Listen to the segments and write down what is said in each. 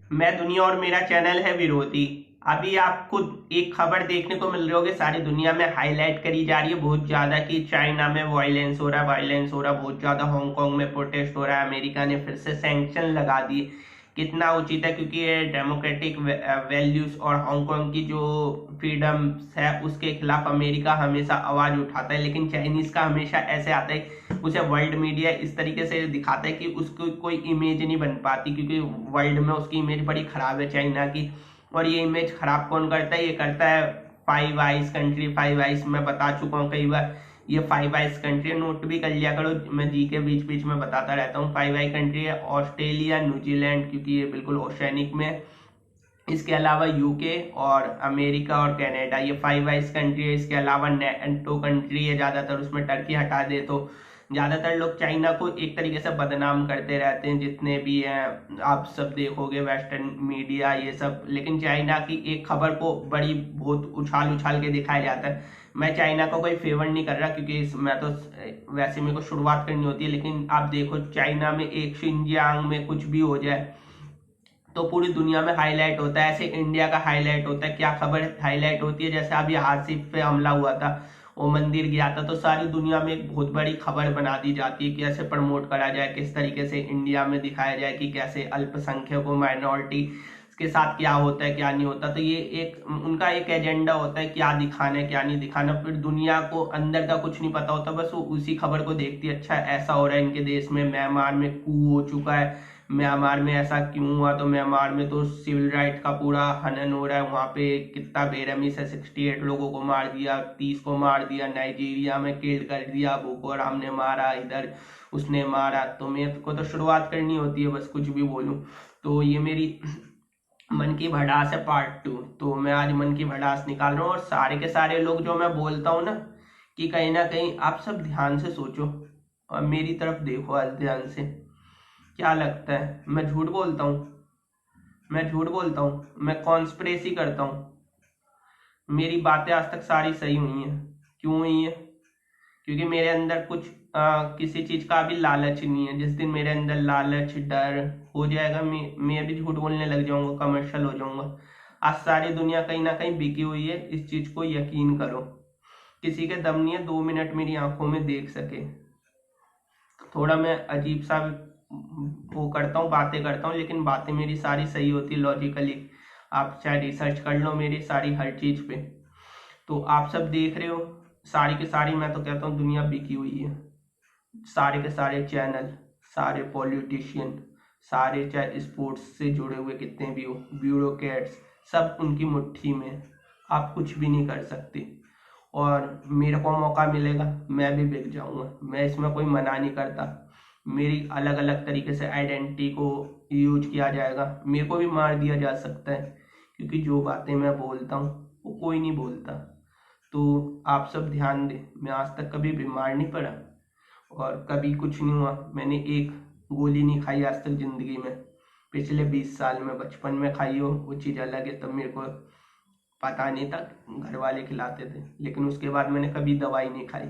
मैं दुनिया और मेरा चैनल है विरोधी। अभी आपको एक खबर देखने को मिल रही होगी, सारी दुनिया में हाईलाइट करी जा रही है बहुत ज्यादा कि चाइना में वायलेंस हो रहा है, वायलेंस हो रहा है बहुत ज्यादा, हांगकांग में प्रोटेस्ट हो रहा है, अमेरिका ने फिर से सैंक्शन लगा दिए। कितना उचित है, क्योंकि ये डेमोक्रेटिक वैल्यूज और हांगकांग की जो फ्रीडम है उसके खिलाफ अमेरिका हमेशा आवाज उठाता है, लेकिन चाइनीज का हमेशा ऐसे आता है, उसे वर्ल्ड मीडिया इस तरीके से दिखाता है कि उसको कोई इमेज नहीं बन पाती, क्योंकि वर्ल्ड में उसकी इमेज बड़ी खराब है चाइना की। और ये इमेज खराब कौन करता है? ये करता है five eyes country. Five eyes मैं बता चुका हूँ कई बार, ये फाइव आइज कंट्री, नोट भी कर लिया करो, मैं जी के बीच बीच में बताता रहता हूँ। फाइव आई कंट्री है ऑस्ट्रेलिया, न्यूजीलैंड, क्योंकि ये बिल्कुल ओशैनिक में है। इसके अलावा यूके और अमेरिका और कनाडा, ये फाइव आइज कंट्री है। इसके अलावा नेटो कंट्री है ज्यादातर, उसमें टर्की हटा दे तो ज्यादातर लोग चाइना को एक तरीके से बदनाम करते रहते हैं, जितने भी हैं आप सब देखोगे वेस्टर्न मीडिया ये सब, लेकिन चाइना की एक खबर को बड़ी बहुत उछाल उछाल के दिखाया जाता है। मैं चाइना का कोई फेवर नहीं कर रहा, क्योंकि मैं तो वैसे मेरे को शुरुआत करनी होती है, लेकिन आप देखो चाइना में एक शिनजियांग में कुछ भी हो जाए तो पूरी दुनिया में हाईलाइट होता है। ऐसे इंडिया का हाईलाइट होता है, क्या खबर हाईलाइट होती है, जैसे अभी हासिफ पे हमला हुआ था, वो मंदिर गया था, तो सारी दुनिया में एक बहुत बड़ी खबर बना दी जाती है कि कैसे प्रमोट करा जाए, किस तरीके से इंडिया में दिखाया जाए कि कैसे अल्पसंख्यकों माइनॉरिटी के साथ क्या होता है क्या नहीं होता। तो ये एक उनका एक एजेंडा होता है, क्या दिखाना है क्या नहीं दिखाना, फिर दुनिया को अंदर का कुछ नहीं पता होता, बस वो उसी खबर को देखती है, अच्छा ऐसा हो रहा है इनके देश में, म्यांमार में कू हो चुका है, म्यांमार में ऐसा क्यों हुआ, तो म्यांमार में तो सिविल राइट का पूरा हनन हो रहा है, वहां पे कितना बेरहमी से 68 लोगों को मार दिया, 30 को मार दिया, नाइजीरिया में किल्ड कर दिया, बोको हराम ने मारा, इधर उसने मारा। तो मेरे को तो शुरुआत करनी होती है बस कुछ भी बोलूं। तो ये मेरी मन की भड़ास है पार्ट 2। तो मैं आज मन की भड़ास निकाल रहा हूँ, और सारे के सारे लोग जो मैं बोलता हूँ कि कहीं ना कहीं आप सब ध्यान से सोचो और मेरी तरफ देखो आज ध्यान से। क्या लगता है मैं झूठ बोलता हूँ? मैं झूठ बोलता हूँ? मैं कॉन्स्पिरेसी करता हूँ? मेरी बातें आज तक सारी सही हुई हैं। क्यों हुई है? क्योंकि मेरे अंदर कुछ किसी चीज का अभी लालच नहीं है। जिस दिन मेरे अंदर लालच डर हो जाएगा, मैं भी झूठ बोलने लग जाऊंगा, कमर्शियल हो जाऊंगा। आज सारी दुनिया कहीं ना कहीं बिकी हुई है, इस चीज को यकीन करो। किसी के दम नहीं है 2 मिनट मेरी आंखों में देख सके। थोड़ा मैं अजीब सा वो करता हूँ, बातें करता हूँ, लेकिन बातें मेरी सारी सही होती है लॉजिकली। आप चाहे रिसर्च कर लो मेरी सारी हर चीज पे। तो आप सब देख रहे हो, सारी की सारी मैं तो कहता हूँ दुनिया बिकी हुई है। सारे के सारे चैनल, सारे पॉलिटिशियन, सारे चाहे स्पोर्ट्स से जुड़े हुए कितने भी हो, ब्यूरोक्रेट्स, सब उनकी मुट्ठी में है। आप कुछ भी नहीं कर सकते। और मेरे को मौका मिलेगा मैं भी बिक जाऊंगा, मैं इसमें कोई मना नहीं करता। मेरी अलग अलग तरीके से आइडेंटिटी को यूज किया जाएगा, मेरे को भी मार दिया जा सकता है, क्योंकि जो बातें मैं बोलता हूँ वो कोई नहीं बोलता। तो आप सब ध्यान दें, मैं आज तक कभी बीमार नहीं पड़ा और कभी कुछ नहीं हुआ। मैंने एक गोली नहीं खाई आज तक जिंदगी में। पिछले 20 साल में बचपन में खाई हो वो चीज़ अलग है, तब मेरे को पता नहीं था, घर वाले खिलाते थे, लेकिन उसके बाद मैंने कभी दवाई नहीं खाई।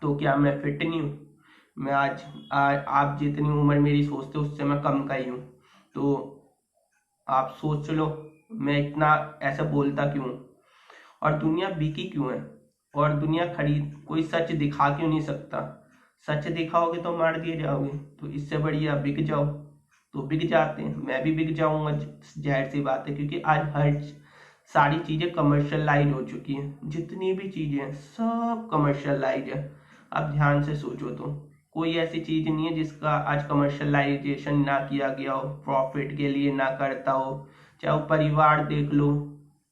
तो क्या मैं फिट नहीं हूँ? मैं आज आप जितनी उम्र मेरी सोचते हो उससे मैं कम का ही हूँ। तो आप सोच लो मैं इतना ऐसा बोलता क्यों हूँ? और दुनिया बिकी क्यों है? और दुनिया खरीद कोई सच दिखा क्यों नहीं सकता? सच दिखाओगे तो मार दिए जाओगे, तो इससे बढ़िया बिक जाओ। तो बिक जाते हैं, मैं भी बिक जाऊंगा, जाहिर सी बात है, क्योंकि आज हर सारी चीजें कमर्शलाइज हो चुकी हैं, जितनी भी चीजें हैं सब कमर्शलाइज है। अब ध्यान से सोचो तो कोई ऐसी चीज नहीं है जिसका आज कमर्शलाइजेशन ना किया गया हो, प्रॉफिट के लिए ना करता हो। चाहे वो परिवार देख लो,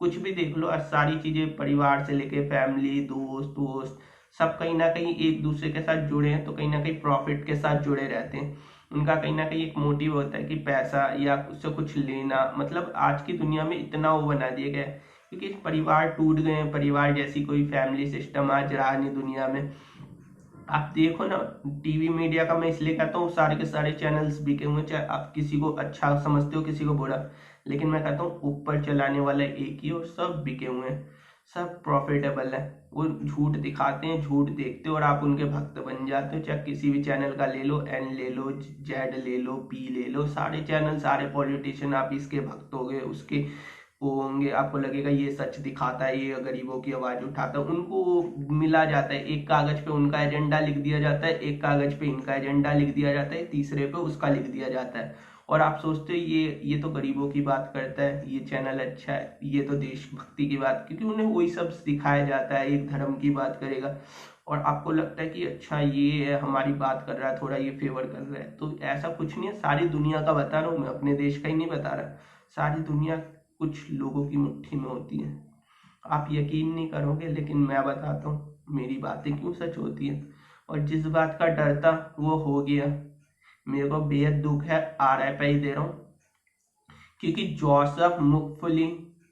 कुछ भी देख लो, आज सारी चीजें परिवार से लेके फैमिली, दोस्त दोस्त सब कहीं ना कहीं एक दूसरे के साथ जुड़े हैं, तो कहीं ना कहीं प्रॉफिट के साथ जुड़े रहते हैं। उनका कहीं ना कहीं एक मोटिव होता है कि पैसा या उससे कुछ लेना, मतलब आज की दुनिया में इतना वो बना दिया गया है, क्योंकि परिवार टूट गए हैं, परिवार जैसी कोई फैमिली सिस्टम आज रहा नहीं दुनिया में। आप देखो ना, टीवी मीडिया का मैं इसलिए कहता हूँ सारे के सारे चैनल्स बिके हुए हैं, चाहे आप किसी को अच्छा समझते हो किसी को बुरा, लेकिन मैं कहता हूँ ऊपर चलाने वाला एक ही और सब बिके हुए हैं। सब प्रॉफिटेबल है। वो झूठ दिखाते हैं, झूठ देखते हो और आप उनके भक्त बन जाते हो। चाहे किसी भी चैनल का ले लो, एन ले लो, जेड ले लो, पी ले लो, सारे चैनल, सारे पॉलिटिशियन आप इसके भक्त हो गए, उसके वो होंगे। आपको लगेगा ये सच दिखाता है, ये गरीबों की आवाज उठाता है। उनको मिला जाता है, एक कागज पे उनका एजेंडा लिख दिया जाता है, एक कागज पे इनका एजेंडा लिख दिया जाता है, तीसरे पे उसका लिख दिया जाता है। और आप सोचते हो ये तो गरीबों की बात करता है, ये चैनल अच्छा है, ये तो देशभक्ति की बात, क्योंकि उन्हें वही सब सिखाया जाता है, एक धर्म की बात करेगा और आपको लगता है कि अच्छा ये हमारी बात कर रहा है, थोड़ा ये फेवर कर रहा है। तो ऐसा कुछ नहीं है, सारी दुनिया का बता रहा हूँ मैं, अपने देश का ही नहीं बता रहा। सारी दुनिया कुछ लोगों की मुट्ठी में होती है। आप यकीन नहीं करोगे लेकिन मैं बताता हूँ मेरी बातें क्यों सच होती हैं। और जिस बात का डर था वो हो गया। मेरे को बेहद दुख है, RIP दे रहा हूँ, क्योंकि जोसेफ मुकफुली,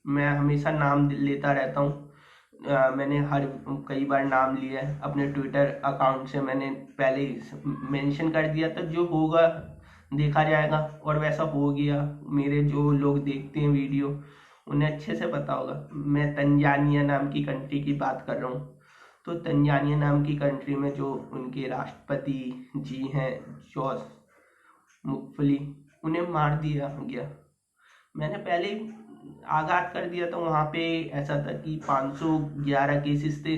मैं हमेशा नाम लेता रहता हूँ। मैंने हर कई बार नाम लिया है अपने ट्विटर अकाउंट से, मैंने पहले ही मेंशन कर दिया था, जो होगा देखा जाएगा। और वैसा हो गया। मेरे जो लोग देखते हैं वीडियो उन्हें अच्छे से पता होगा, मैं तंजानिया नाम की कंट्री की बात कर रहा हूँ। तो तंजानिया नाम की कंट्री में जो उनके राष्ट्रपति जी हैं, जॉस मुकफली, उन्हें मार दिया गया। मैंने पहले ही आगाज कर दिया था। वहाँ पे ऐसा था कि 511 केसेस थे,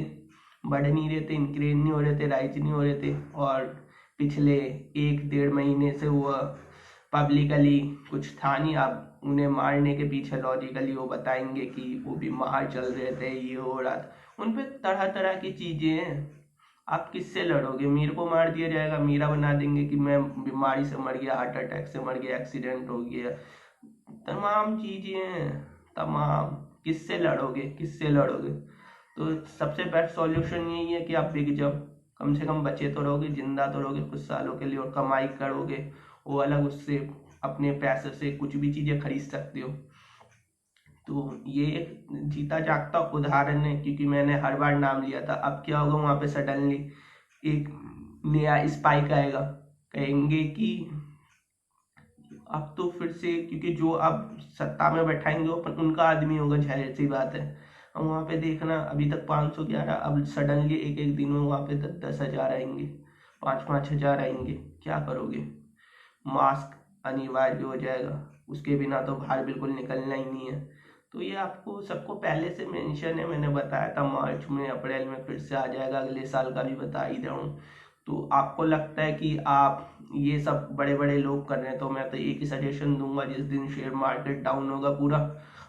बढ़ नहीं रहे थे, इंक्रीज नहीं हो रहे थे, राइज नहीं हो रहे थे। और पिछले 1-1.5 महीने से वो पब्लिकली कुछ था नहीं। आप उन्हें मारने के पीछे लॉजिकली वो बताएंगे कि वो बीमार चल रहे थे, ये हो रहा था। उन पे तरह तरह की चीजें हैं। आप किससे लड़ोगे? मेरे को मार दिया जाएगा, मेरा बना देंगे कि मैं बीमारी से मर गया, हार्ट अटैक से मर गया, एक्सीडेंट हो गया, तमाम चीजें हैं, तमाम। किससे लड़ोगे, किससे लड़ोगे? तो सबसे बेस्ट सॉल्यूशन यही है कि आप बिक जाओ, कम से कम बचे तो रहोगे, जिंदा तो रहोगे कुछ सालों के लिए, और कमाई करोगे वो अलग, उससे अपने पैसे से कुछ भी चीजें खरीद सकते हो। तो ये एक जीता जागता उदाहरण है, क्योंकि मैंने हर बार नाम लिया था। अब क्या होगा, वहां पे सडनली एक नया स्पाइक आएगा, कहेंगे कि अब तो फिर से, क्योंकि जो अब सत्ता में बैठाएंगे वो उनका आदमी होगा, जाहिर सी बात है। अब वहां पे देखना, अभी तक 511, अब सडनली एक एक दिन में वहां पे 10-10 हजार आएंगे, 5-5 हजार आएंगे। क्या करोगे? मास्क अनिवार्य हो जाएगा, उसके बिना तो बाहर बिल्कुल निकलना ही नहीं है। तो ये आपको सबको पहले से मेंशन है, मैंने बताया था मार्च में, अप्रैल में फिर से आ जाएगा, अगले साल का भी बता ही रहा हूँ। तो आपको लगता है कि आप ये सब बड़े बड़े लोग कर रहे हैं, तो मैं तो एक ही सजेशन दूंगा, जिस दिन शेयर मार्केट डाउन होगा पूरा,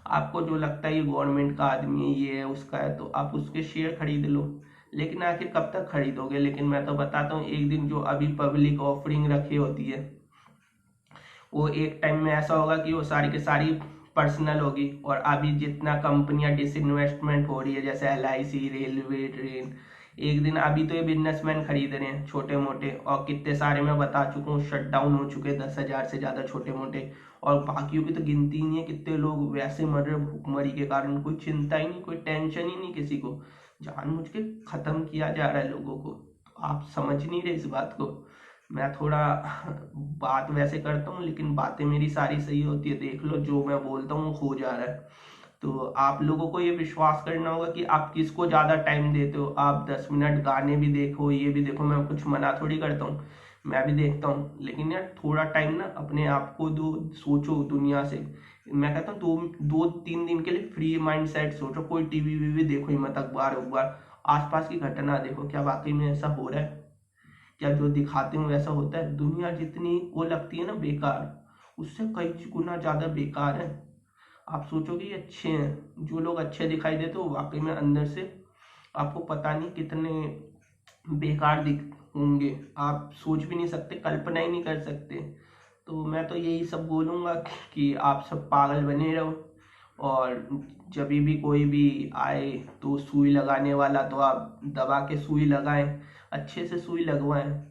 आपको जो लगता है ये गवर्नमेंट का आदमी है, ये है, उसका है, तो आप उसके शेयर खरीद लो। लेकिन आखिर कब तक खरीदोगे? लेकिन मैं तो बताता हूँ, एक दिन जो अभी पब्लिक ऑफरिंग रखी होती है, वो एक टाइम में ऐसा होगा कि वो सारी की सारी पर्सनल होगी। और अभी जितना कंपनियां डिसइन्वेस्टमेंट हो रही है, जैसे LIC, रेलवे, ट्रेन, एक दिन अभी तो ये बिजनेसमैन खरीद रहे हैं छोटे मोटे, और कितने सारे मैं बता चुका हूँ शट डाउन हो चुके हैं, 10 हजार से ज्यादा छोटे मोटे। और बाकियों की तो गिनती ही नहीं है, कितने लोग वैसे मर रहे भूखमरी के कारण, कोई चिंता ही नहीं, कोई टेंशन ही नहीं किसी को, जानबूझ के खत्म किया जा रहा है लोगों को। तो आप समझ नहीं रहे इस बात को। मैं थोड़ा बात वैसे करता हूँ, लेकिन बातें मेरी सारी सही होती है। देख लो, जो मैं बोलता हूँ हो जा रहा है। तो आप लोगों को ये विश्वास करना होगा कि आप किसको ज्यादा टाइम देते हो। आप 10 मिनट गाने भी देखो, ये भी देखो, मैं कुछ मना थोड़ी करता हूँ, मैं भी देखता हूँ। लेकिन यार थोड़ा टाइम ना अपने आप को दो, सोचो दुनिया से। मैं कहता हूँ 2-3 दिन के लिए फ्री माइंड सेट सोचो, कोई टीवी वीवी देखो ही मत, अखबार अखबार, आसपास की घटना देखो, क्या वाकई में ऐसा हो रहा है, क्या जो दिखाते हैं वैसा होता है? दुनिया जितनी वो लगती है ना बेकार, उससे कई गुना ज्यादा बेकार है। आप सोचोगे ये अच्छे हैं, जो लोग अच्छे दिखाई देते हो वाकई में अंदर से आपको पता नहीं कितने बेकार दिख होंगे। आप सोच भी नहीं सकते, कल्पना ही नहीं कर सकते। तो मैं तो यही सब बोलूंगा कि आप सब पागल बने रहो, और जब भी कोई भी आए तो सुई लगाने वाला तो आप दबा के सुई लगाएं, अच्छे से सुई लगवाएं।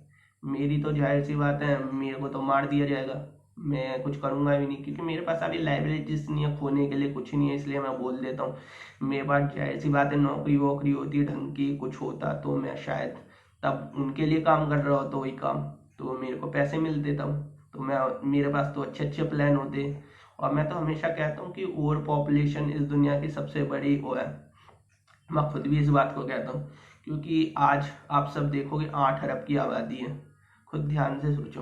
मेरी तो जाहिर सी बात है, मेरे को तो मार दिया जाएगा, मैं कुछ करूंगा भी नहीं, क्योंकि मेरे पास अभी लाइबिलिटीज नहीं है, खोने के लिए कुछ नहीं है, इसलिए मैं बोल देता हूँ। मेरे पास जाहिर सी बात है नौकरी वोकरी होती ढंग की, कुछ होता तो मैं शायद तब उनके लिए काम कर रहा होता, वही काम, तो मेरे को पैसे मिल देता हूँ। तो मैं, मेरे पास तो अच्छे अच्छे प्लान होते। और मैं तो हमेशा कहता हूँ कि ओवर पॉपुलेशन इस दुनिया की सबसे बड़ी वो है, मैं खुद भी इस बात को कहता हूँ, क्योंकि आज आप सब देखोगे 8 अरब की आबादी है। खुद ध्यान से सोचो,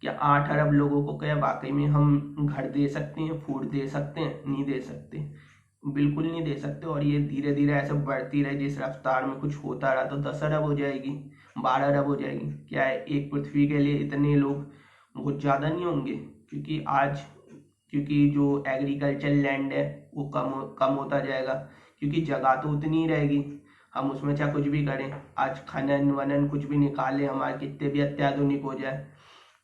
क्या 8 अरब लोगों को क्या वाकई में हम घर दे सकते हैं, फूड दे सकते हैं? नहीं दे सकते, बिल्कुल नहीं दे सकते। और ये धीरे धीरे ऐसे बढ़ती रहे, जिस रफ्तार में कुछ होता रहा तो 10 अरब हो जाएगी, 12 अरब हो जाएगी। क्या है, एक पृथ्वी के लिए इतने लोग बहुत ज़्यादा नहीं होंगे? क्योंकि जो एग्रीकल्चर लैंड है वो कम होता जाएगा, क्योंकि जगह तो उतनी ही रहेगी। हम उसमें चाहे कुछ भी करें, आज खनन वनन कुछ भी निकालें, हमारे कितने भी अत्याधुनिक हो जाए,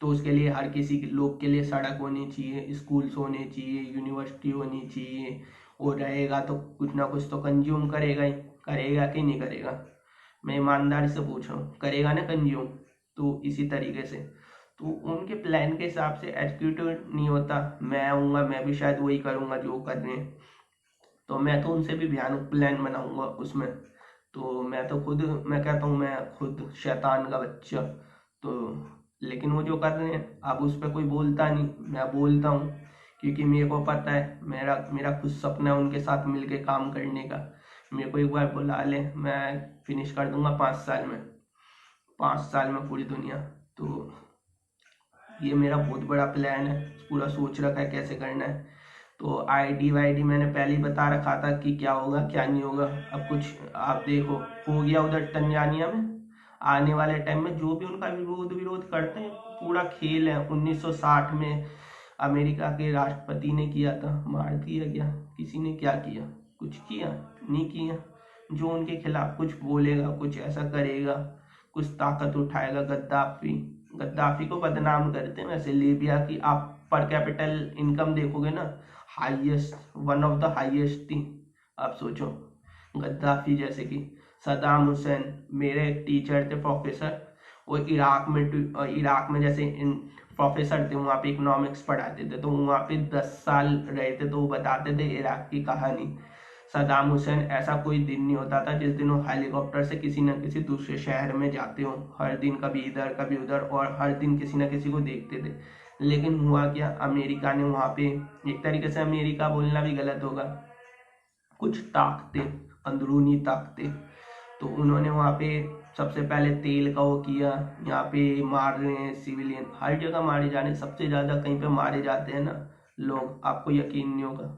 तो उसके लिए हर किसी लोग के लिए सड़क होनी चाहिए, स्कूल्स होने चाहिए, यूनिवर्सिटी होनी चाहिए। वो रहेगा तो कुछ ना कुछ तो कंज्यूम करेगा ही, करेगा कि नहीं करेगा? मैं ईमानदारी से पूछ रहा हूँ, करेगा ना कंज्यूम? तो इसी तरीके से तो उनके प्लान के हिसाब से एग्जीक्यूटिव नहीं होता। मैं आऊँगा, मैं भी शायद वही करूँगा जो कर रहे हैं, तो मैं तो उनसे भी भयानक प्लान बनाऊंगा उसमें। तो मैं कहता हूँ मैं खुद शैतान का बच्चा। तो लेकिन वो जो कर रहे हैं, अब उस पर कोई बोलता नहीं, मैं बोलता हूँ, क्योंकि मेरे को पता है, मेरा मेरा खुद सपना है उनके साथ मिलके काम करने का। मेरे को एक बार बुला ले, मैं फिनिश कर दूंगा 5 साल में, 5 साल में पूरी दुनिया। तो ये मेरा बहुत बड़ा प्लान है, पूरा सोच रखा है कैसे करना है। तो आईडी वाईडी मैंने पहले ही बता रखा था कि क्या होगा क्या नहीं होगा। अब कुछ आप देखो, हो गया उधर तंजानिया में, आने वाले टाइम में जो भी उनका विरोध करते हैं, पूरा खेल है। 1960 में अमेरिका के राष्ट्रपति ने किया था, मार दिया गया। किसी ने क्या किया? कुछ किया नहीं किया। जो उनके खिलाफ कुछ बोलेगा, कुछ ऐसा करेगा, कुछ ताकत उठाएगा, गद्दाफी, गद्दाफी को बदनाम करते हैं। वैसे लीबिया की आप पर कैपिटल इनकम देखोगे ना, highest, one of the highest थी। आप सोचो, गद्दाफी जैसे कि सदाम हुसैन, मेरे एक टीचर थे प्रोफेसर, वो इराक में जैसे इन प्रोफेसर थे, वहाँ पे इकोनॉमिक्स पढ़ाते थे, तो वहाँ पे 10 साल रहे थे, तो वो बताते थे इराक की कहानी। सदाम हुसैन, ऐसा कोई दिन नहीं होता था जिस दिन वो हेलीकॉप्टर से किसी न किसी दूसरे शहर में जाते हो, हर दिन कभी इधर कभी उधर, और हर दिन किसी न किसी को देखते थे। लेकिन हुआ क्या, अमेरिका ने वहाँ पे, एक तरीके से अमेरिका बोलना भी गलत होगा, कुछ ताकतें, अंदरूनी ताकतें, तो उन्होंने वहाँ पे सबसे पहले तेल का वो किया। यहाँ पे मार रहे हैं सिविलियन, हर जगह मारे जा रहे हैं। सबसे ज़्यादा कहीं पे मारे जाते हैं ना लोग, आपको यकीन नहीं होगा,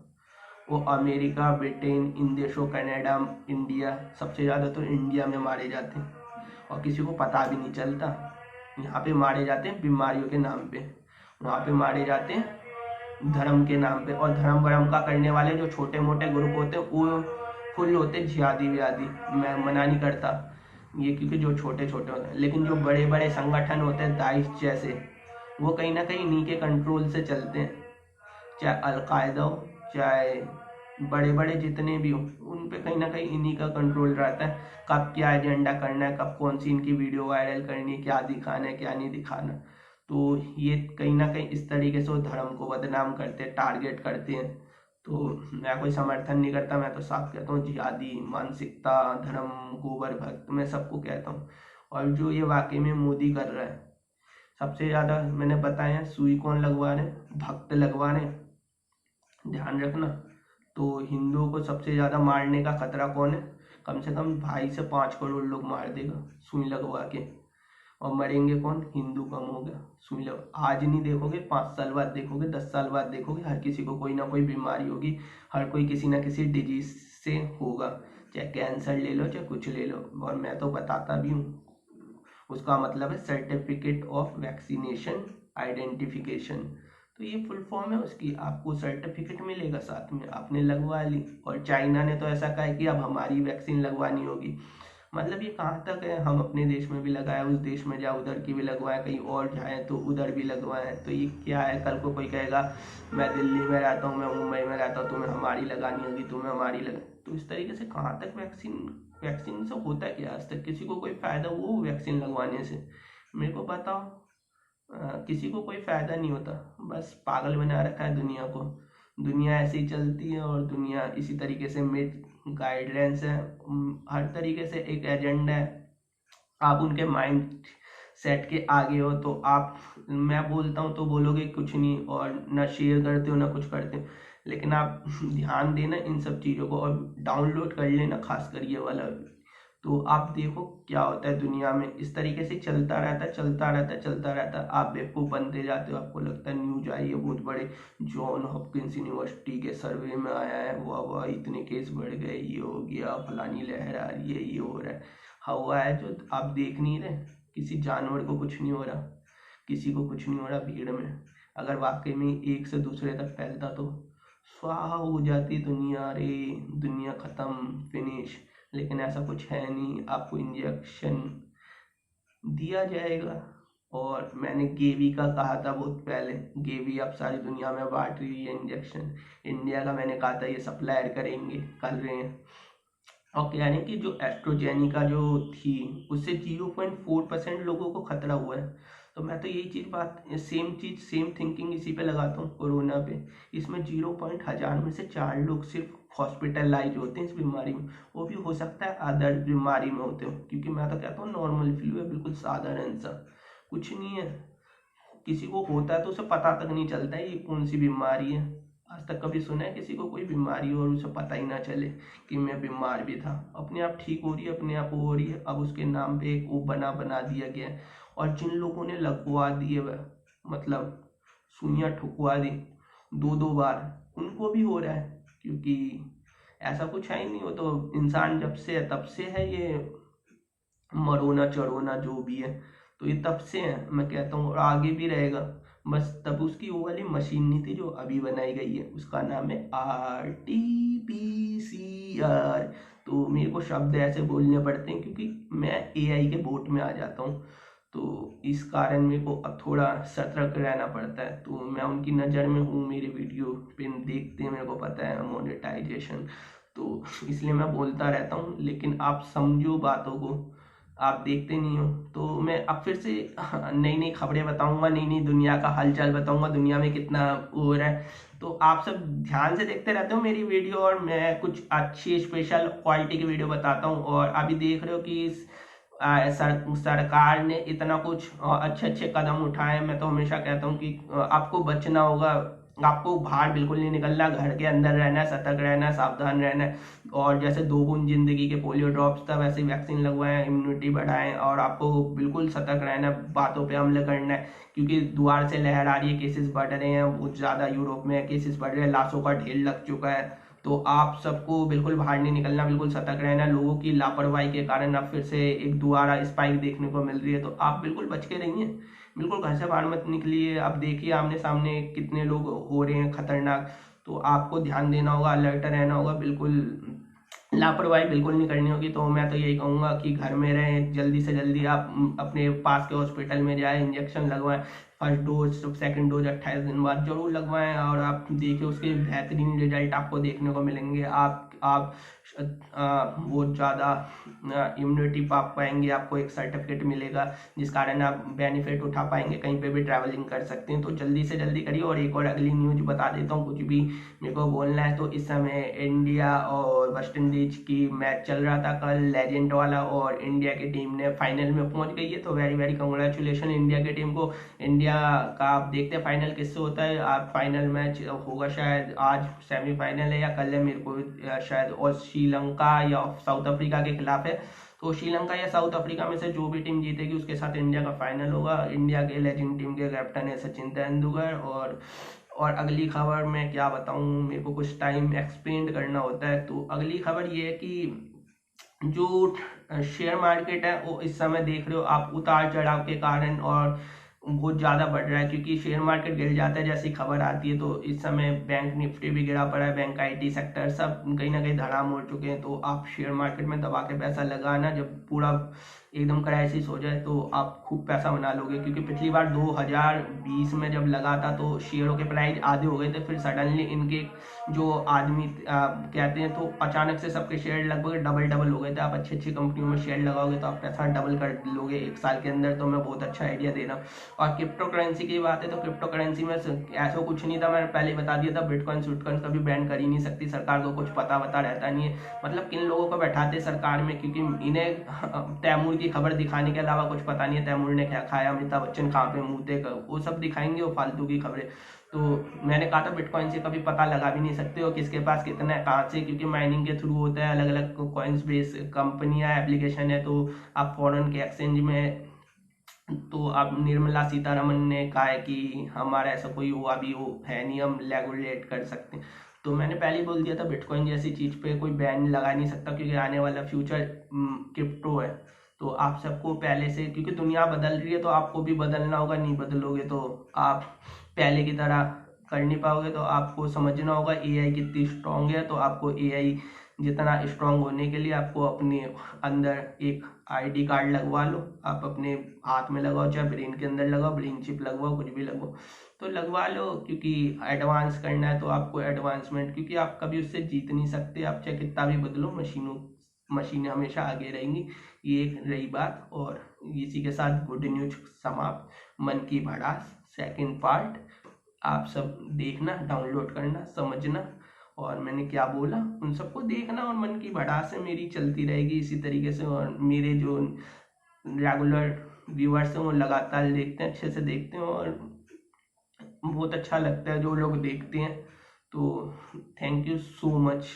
वो अमेरिका, ब्रिटेन, इन देशों, कनाडा, इंडिया, सबसे ज़्यादा तो इंडिया में मारे जाते हैं, और किसी को पता भी नहीं चलता। यहाँ पे मारे जाते हैं बीमारियों के नाम पे, वहाँ पे मारे जाते हैं धर्म के नाम पे। और धर्म वर्म का करने वाले जो छोटे मोटे ग्रुप होते हैं वो फुल होते जिहादी व्यादी। मैं मना नहीं करता ये, क्योंकि जो छोटे छोटे होते हैं, लेकिन जो बड़े बड़े संगठन होते हैं दाइश जैसे, वो कहीं ना कहीं इन्हीं के कंट्रोल से चलते हैं। चाहे अलकायदा हो, चाहे बड़े बड़े जितने भी हो, उन पे कहीं ना कहीं इन्हीं का कंट्रोल रहता है। कब क्या एजेंडा करना है, कब कौन सी इनकी वीडियो वायरल करनी है, क्या दिखाना है क्या नहीं दिखाना। तो ये कहीं ना कहीं इस तरीके से वो धर्म को बदनाम करते हैं, टारगेट करते हैं। तो मैं कोई समर्थन नहीं करता, मैं तो साफ कहता हूँ जिहादी मानसिकता, धर्म, गोबर भक्त, मैं सबको कहता हूँ। और जो ये वाकई में मोदी कर रहा है, सबसे ज़्यादा मैंने बताया, सुई कौन लगवा रहे हैं? भक्त लगवा रहे हैं, ध्यान रखना। तो हिंदुओं को सबसे ज़्यादा मारने का खतरा कौन है? कम से कम 2.5 से 5 करोड़ लोग मार देगा सुई लगवा के। और मरेंगे कौन? हिंदू कम हो गया सुई लग। आज नहीं देखोगे, 5 साल बाद देखोगे, 10 साल बाद देखोगे, हर किसी को कोई ना कोई बीमारी होगी, हर कोई किसी ना किसी डिजीज से होगा, चाहे कैंसर ले लो चाहे कुछ ले लो। और मैं तो बताता भी हूँ, उसका मतलब है सर्टिफिकेट ऑफ वैक्सीनेशन आइडेंटिफिकेशन। तो ये फुल फॉर्म है उसकी, आपको सर्टिफिकेट मिलेगा साथ में, आपने लगवा ली। और चाइना ने तो ऐसा कहा है कि अब हमारी वैक्सीन लगवानी होगी। मतलब ये कहाँ तक है, हम अपने देश में भी लगाए, उस देश में जाए उधर की भी लगवाएं, कहीं और जाए तो उधर भी लगवाएं। तो ये क्या है, कल को कोई कहेगा मैं दिल्ली में रहता हूँ, मैं मुंबई में रहता हूँ, तुम्हें हमारी लगानी होगी, तुम्हें हमारी लगा। तो इस तरीके से कहाँ तक वैक्सीन से होता क्या? आज तक किसी को कोई फ़ायदा वो वैक्सीन लगवाने से? मेरे को बताओ। किसी को कोई फ़ायदा नहीं होता, बस पागल बना रखा है दुनिया को। दुनिया ऐसे ही चलती है, और दुनिया इसी तरीके से मिड गाइडलाइंस है, हर तरीके से एक एजेंडा है। आप उनके माइंड सेट के आगे हो, तो आप, मैं बोलता हूँ तो बोलोगे कुछ नहीं, और ना शेयर करते हो ना कुछ करते हो, लेकिन आप ध्यान देना इन सब चीज़ों को और डाउनलोड कर लेना, खासकर ये वाला। तो आप देखो क्या होता है दुनिया में, इस तरीके से चलता रहता है, चलता रहता है, चलता रहता है। आप बेवकूफ़ बनते जाते हो, आपको लगता है न्यूज आई है बहुत बड़े, जॉन हॉपकिंस यूनिवर्सिटी के सर्वे में आया है, वाह वाह इतने केस बढ़ गए, ये हो गया, फलानी लहर आ रही है, ये हो रहा है। हवा है जो आप देख नहीं रहे, किसी जानवर को कुछ नहीं हो रहा, किसी को कुछ नहीं हो रहा भीड़ में। अगर वाकई में एक से दूसरे तक फैलता तो स्वाहा हो जाती दुनिया रे, दुनिया खत्म, फिनिश। लेकिन ऐसा कुछ है नहीं, आपको इंजेक्शन दिया जाएगा। और मैंने गेवी का कहा था बहुत पहले, गेवी अब सारी दुनिया में बांट रही है इंजेक्शन। इंडिया का मैंने कहा था ये सप्लायर करेंगे, कर रहे हैं। और कह रहे हैं कि जो एस्ट्रोजेनिका जो थी उससे 0.4% लोगों को खतरा हुआ है। तो मैं तो यही चीज़ सेम थिंकिंग इसी पे लगाता हूँ, कोरोना पे। इसमें 0.1000 में से 4 लोग सिर्फ हॉस्पिटलाइज होते हैं इस बीमारी में, वो भी हो सकता है अदर बीमारी में होते हो, क्योंकि मैं तो कहता हूँ नॉर्मल फ्लू है, बिल्कुल साधारण सा, कुछ नहीं है। किसी को होता है तो उसे पता तक नहीं चलता है ये कौन सी बीमारी है। आज तक कभी सुना है किसी को कोई बीमारी हो और उसे पता ही ना चले कि मैं बीमार भी था? अपने आप ठीक हो रही है, अपने आप हो रही है। अब उसके नाम पे एक वो बना दिया गया है। और जिन लोगों ने लगवा दिए वह, मतलब सुइयां ठुकवा दी 2-2 बार, उनको भी हो रहा है, क्योंकि ऐसा कुछ है ही नहीं। वो तो इंसान जब से है तब से है ये मरोना चढ़ोना जो भी है, तो ये तब से है, मैं कहता हूँ, और आगे भी रहेगा। बस तब उसकी वो वाली मशीन नहीं थी जो अभी बनाई गई है, उसका नाम है RT-PCR। तो मेरे को शब्द ऐसे बोलने पड़ते हैं क्योंकि मैं AI के बोट में आ जाता हूँ, तो इस कारण मेरे को अब थोड़ा सतर्क रहना पड़ता है। तो मैं उनकी नज़र में हूँ, मेरे वीडियो पे देखते हैं, मेरे को पता है मोनेटाइजेशन, तो इसलिए मैं बोलता रहता हूँ। लेकिन आप समझो बातों को, आप देखते नहीं हो। तो मैं अब फिर से नई नई खबरें बताऊंगा, नई नई दुनिया का हालचाल बताऊंगा, दुनिया में कितना हो रहा है। तो आप सब ध्यान से देखते रहते हो मेरी वीडियो, और मैं कुछ अच्छी स्पेशल क्वालिटी की वीडियो बताता हूँ। और अभी देख रहे हो कि सरकार ने इतना कुछ अच्छे अच्छे कदम उठाए। मैं तो हमेशा कहता हूँ कि आपको बचना होगा, आपको बाहर बिल्कुल नहीं निकलना, घर के अंदर रहना है, सतर्क रहना है, सावधान रहना है। और जैसे 2 बूंद जिंदगी के पोलियो ड्रॉप्स था, वैसे वैक्सीन लगवाएं, इम्यूनिटी बढ़ाएं, और आपको बिल्कुल सतर्क रहना है, बातों पे अमल करना है। क्योंकि दोबारा से लहर आ रही है, केसेस बढ़ रहे हैं बहुत ज़्यादा, यूरोप में केसेस बढ़ रहे हैं, लाशों का ढेर लग चुका है। तो आप सबको बिल्कुल बाहर नहीं निकलना, बिल्कुल सतर्क रहना। लोगों की लापरवाही के कारण अब फिर से एक दोबारा स्पाइक देखने को मिल रही है, तो आप बिल्कुल बच के रहिए, बिल्कुल घर से बाहर मत निकलिए। अब देखिए आमने सामने कितने लोग हो रहे हैं खतरनाक, तो आपको ध्यान देना होगा, अलर्ट रहना होगा, बिल्कुल लापरवाही बिल्कुल नहीं करनी होगी। तो मैं तो यही कहूँगा कि घर में रहें, जल्दी से जल्दी आप अपने पास के हॉस्पिटल में जाएं, इंजेक्शन लगवाएं, फर्स्ट डोज सेकंड डोज 28 दिन बाद जरूर लगवाएं, और आप देखिए उसके बेहतरीन रिजल्ट आपको देखने को मिलेंगे। आप बहुत ज़्यादा इम्यूनिटी पा पाएंगे, आपको एक सर्टिफिकेट मिलेगा जिस कारण आप बेनिफिट उठा पाएंगे, कहीं पे भी ट्रैवलिंग कर सकते हैं। तो जल्दी से जल्दी करिए। और एक और अगली न्यूज बता देता हूँ, कुछ भी मेरे को बोलना है तो। इस समय इंडिया और वेस्ट इंडीज की मैच चल रहा था कल, लेजेंड वाला, और इंडिया की टीम ने फाइनल में पहुंच गई है। तो वेरी वेरी कंग्रेचुलेशन इंडिया की टीम को। इंडिया का आप देखते हैं फाइनल किससे होता है। आप फाइनल मैच होगा शायद आज, सेमीफाइनल है या कल है, मेरे को शायद, और श्रीलंका या साउथ अफ्रीका के खिलाफ है। तो श्रीलंका या साउथ अफ्रीका में से जो भी टीम जीतेगी उसके साथ इंडिया का फाइनल होगा। इंडिया के लेजेंड टीम के कैप्टन है सचिन तेंदुलकर। और अगली खबर मैं क्या बताऊं, मेरे को कुछ टाइम एक्सपेंड करना होता है। तो अगली खबर ये है कि जो शेयर मार्केट है वो इस समय देख रहे हो आप, उतार चढ़ाव के कारण और बहुत ज़्यादा बढ़ रहा है, क्योंकि शेयर मार्केट गिर जाता है जैसी खबर आती है। तो इस समय बैंक निफ्टी भी गिरा पड़ा है, बैंक IT सेक्टर सब कहीं ना कहीं धड़ाम हो चुके हैं। तो आप शेयर मार्केट में दबा के पैसा लगाना, जब पूरा एकदम क्राइसिस हो जाए तो आप खूब पैसा बना लोगे। क्योंकि पिछली बार 2020 में जब लगा था तो शेयरों के प्राइस आधे हो गए थे, फिर सडनली इनके जो आदमी कहते हैं, तो अचानक से सबके शेयर लगभग डबल हो गए थे। आप अच्छी अच्छी कंपनियों में शेयर लगाओगे तो आप पैसा डबल कर लोगे 1 साल के अंदर। तो मैं बहुत अच्छा आइडिया दे रहा हूँ। और क्रिप्टो करेंसी की बात है तो क्रिप्टो करेंसी में ऐसा कुछ नहीं था, मैंने पहले बता दिया था, बिटकॉइन स्विटकॉइन कभी बैन कर ही नहीं सकती सरकार को, कुछ पता रहता नहीं है। मतलब किन लोगों को बैठाते सरकार में, क्योंकि इन्हें तैमूर की खबर दिखाने के अलावा कुछ पता नहीं है। तैमूर ने क्या खाया, अमिताभ बच्चन कहाँ पे मुँहते, वो सब दिखाएंगे, वो फालतू की खबरें। तो मैंने कहा था बिटकॉइन से कभी पता लगा भी नहीं सकते हो किसके पास कितना है, कहाँ से, क्योंकि माइनिंग के थ्रू होता है। अलग अलग कॉइन्स बेस कंपनियां एप्लीकेशन है, तो आप फॉरेन के एक्सचेंज में, तो अब निर्मला सीतारमन ने कहा है कि हमारा ऐसा कोई वो अभी वो है नहीं, हम रेगुलेट कर सकते हैं। तो मैंने पहले ही बोल दिया था बिटकॉइन जैसी चीज़ पे कोई बैन लगा नहीं सकता, क्योंकि आने वाला फ्यूचर क्रिप्टो है। तो आप सबको पहले से, क्योंकि दुनिया बदल रही है तो आपको भी बदलना होगा, नहीं बदलोगे तो आप पहले की तरह कर नहीं पाओगे। तो आपको समझना होगा एआई कितनी स्ट्रांग है। तो आपको एआई जितना स्ट्रांग होने के लिए आपको अपने अंदर एक आईडी कार्ड लगवा लो, आप अपने हाथ में लगाओ, चाहे ब्रेन के अंदर लगाओ, ब्रेन चिप लगवाओ, कुछ भी लगवाओ तो लगवा लो, क्योंकि एडवांस करना है तो आपको एडवांसमेंट, क्योंकि आप कभी उससे जीत नहीं सकते। आप चाहे कितना भी बदलो, मशीनें हमेशा आगे रहेंगी। ये एक रही बात। और इसी के साथ गुड न्यूज समाप्त। मन की भड़ास सेकंड पार्ट आप सब देखना, डाउनलोड करना, समझना, और मैंने क्या बोला उन सबको देखना। और मन की भड़ास है मेरी चलती रहेगी इसी तरीके से। और मेरे जो रेगुलर व्यूअर्स हैं वो लगातार देखते हैं, अच्छे से देखते हैं, और बहुत अच्छा लगता है जो लोग देखते हैं। तो थैंक यू सो मच।